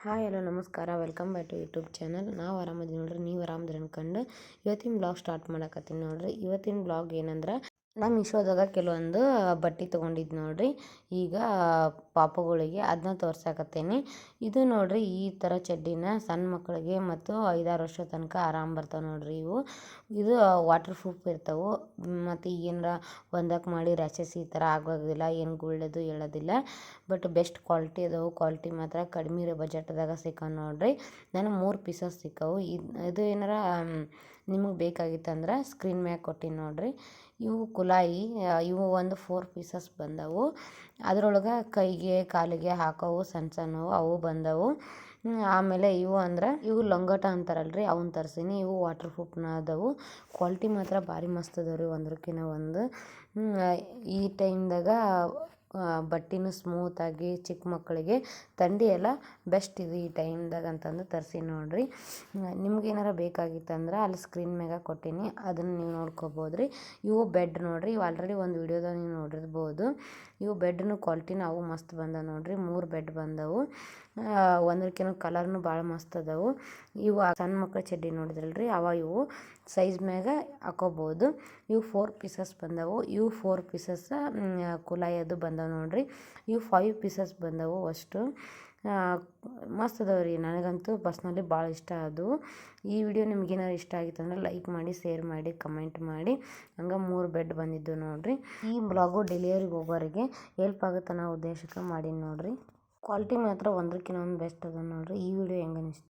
Hi hello ನಮಸ್ಕಾರ welcome back to YouTube channel. ನಾವು ಆರಾಮದೀವಿ ನೋಡ್ರಿ, ನೀವು ಆರಾಮದ್ರಿ ಅನ್ಕೊಂಡು ಇವತ್ತಿನ ಬ್ಲಾಗ್ ಸ್ಟಾರ್ಟ್ ಮಾಡಕತ್ತೀನಿ ನೋಡ್ರಿ. ಇವತ್ತಿನ ಬ್ಲಾಗ್ ಏನಂದ್ರೆ ನಾ ಮೀಶೋದಾಗ ಕೆಲವೊಂದು ಬಟ್ಟೆ ತೊಗೊಂಡಿದ್ದು ನೋಡ್ರಿ. ಈಗ ಪಾಪುಗಳಿಗೆ ಅದನ್ನ ತೋರ್ಸಾಕತ್ತೀನಿ. ಇದು ನೋಡ್ರಿ, ಈ ಥರ ಚಡ್ಡಿನ ಸಣ್ಣ ಮಕ್ಕಳಿಗೆ ಮತ್ತು 5-6 ವರ್ಷ ತನಕ ಆರಾಮ್ ಬರ್ತಾವೆ ನೋಡ್ರಿ. ಇದು ವಾಟರ್ ಪ್ರೂಫ್ ಇರ್ತಾವೆ ಮತ್ತು ಏನಾರ ಒಂದಕ್ಕೆ ಮಾಡಿ ರ್ಯಾಷಸ್ ಈ ಥರ ಆಗೋದಿಲ್ಲ, ಏನು ಗುಳ್ಳದು ಹೇಳೋದಿಲ್ಲ. ಬಟ್ ಬೆಸ್ಟ್ ಕ್ವಾಲಿಟಿ ಅದಾವೆ. ಕ್ವಾಲಿಟಿ ಮಾತ್ರ ಕಡಿಮೆ ಬಜೆಟ್ದಾಗ ಸಿಕ್ಕವು ನೋಡ್ರಿ. ನನಗೆ 3 ಪೀಸಸ್ ಸಿಕ್ಕವು. ಇದು ಏನಾರ ನಿಮಗೆ ಬೇಕಾಗಿತ್ತಂದ್ರೆ ಸ್ಕ್ರೀನ್ ಮ್ಯಾಗ ಕೊಟ್ಟಿನಿ ನೋಡ್ರಿ. ಇವು ಕುಲಾಯಿ, ಇವು ಒಂದು 4 ಪೀಸಸ್ ಬಂದವು. ಅದರೊಳಗೆ ಕೈಗೆ ಕಾಲಿಗೆ ಹಾಕೋವು ಸಣ್ಣ ಸಣ್ಣವು ಅವು ಬಂದವು. ಆಮೇಲೆ ಇವು ಲಂಗೋಟ ಅಂತಾರಲ್ರಿ, ಅವನ್ನ ತರಿಸೀನಿ. ಇವು ವಾಟರ್ ಪ್ರೂಫ್ನ ಅದಾವು. ಕ್ವಾಲಿಟಿ ಮಾತ್ರ ಭಾರಿ ಮಸ್ತ್ ಅದಾವೆ ರೀ, ಒಂದಕ್ಕಿಂತ ಒಂದು. ಈ ಟೈಮ್ದಾಗ ಬಟ್ಟೆನೂ ಸ್ಮೂತಾಗಿ ಚಿಕ್ಕ ಮಕ್ಕಳಿಗೆ ಥಂಡಿ ಎಲ್ಲ ಬೆಸ್ಟ್ ಇದು ಈ ಟೈಮ್ದಾಗ ಅಂತಂದು ತರಿಸಿ ನೋಡ್ರಿ. ನಿಮ್ಗೇನಾರ ಬೇಕಾಗಿತ್ತಂದ್ರೆ ಅಲ್ಲಿ ಸ್ಕ್ರೀನ್ ಮ್ಯಾಗ ಕೊಟ್ಟೀನಿ, ಅದನ್ನು ನೀವು ನೋಡ್ಕೋಬೋದು ರೀ. ಇವು ಬೆಡ್ ನೋಡ್ರಿ, ಇವು ಆಲ್ರೆಡಿ ಒಂದು ವಿಡಿಯೋದಾಗ ನೀವು ನೋಡಿರ್ಬೋದು. ಇವು ಬೆಡ್ನು ಕ್ವಾಲಿಟಿನ ಅವು ಮಸ್ತ್ ಬಂದವು ನೋಡ್ರಿ. 3 ಬೆಡ್ ಬಂದವು. ಒಂದಕ್ಕಿಂತ ಕಲರ್ನು ಭಾಳ ಮಸ್ತ್ ಅದಾವು. ಇವು ಸಣ್ಣ ಮಕ್ಕಳ ಚಡ್ಡಿ ನೋಡಿದ್ರಲ್ರಿ, ಇವು ಸೈಜ್ ಮ್ಯಾಗ ಹಾಕೋಬೋದು. ಇವು 4 ಪೀಸಸ್ ಬಂದವು. ಇವು 4 ಪೀಸಸ್ ಕುಲಾಯದು ಬಂದವು ನೋಡ್ರಿ. ಇವು 5 ಪೀಸಸ್ ಬಂದವು ಅಷ್ಟು. ಮಸ್ತ್ ಅದಾವೆ ರೀ, ನನಗಂತೂ ಪರ್ಸ್ನಲಿ ಭಾಳ ಇಷ್ಟ ಆದವು. ಈ ವಿಡಿಯೋ ನಿಮ್ಗೇನಾರು ಇಷ್ಟ ಆಗಿತ್ತು ಅಂದ್ರೆ ಲೈಕ್ ಮಾಡಿ, ಶೇರ್ ಮಾಡಿ, ಕಮೆಂಟ್ ಮಾಡಿ. ಹಂಗೆ 3 ಬೆಡ್ ಬಂದಿದ್ದು ನೋಡ್ರಿ. ಈ ಬ್ಲಾಗು ಡೆಲಿವರಿಗೆ ಹೋಗೋರಿಗೆ ಹೆಲ್ಪ್ ಆಗುತ್ತೆ ಅನ್ನೋ ಉದ್ದೇಶಕ್ಕೆ ಮಾಡೀನಿ ನೋಡ್ರಿ. ಕ್ವಾಲಿಟಿ ಮಾತ್ರ ಒಂದಕ್ಕಿಂತ ಒಂದು ಬೆಸ್ಟ್ ಅದ ನೋಡ್ರಿ. ಈ ವಿಡಿಯೋ ಹೆಂಗೆ ಅನಿಸ್ತು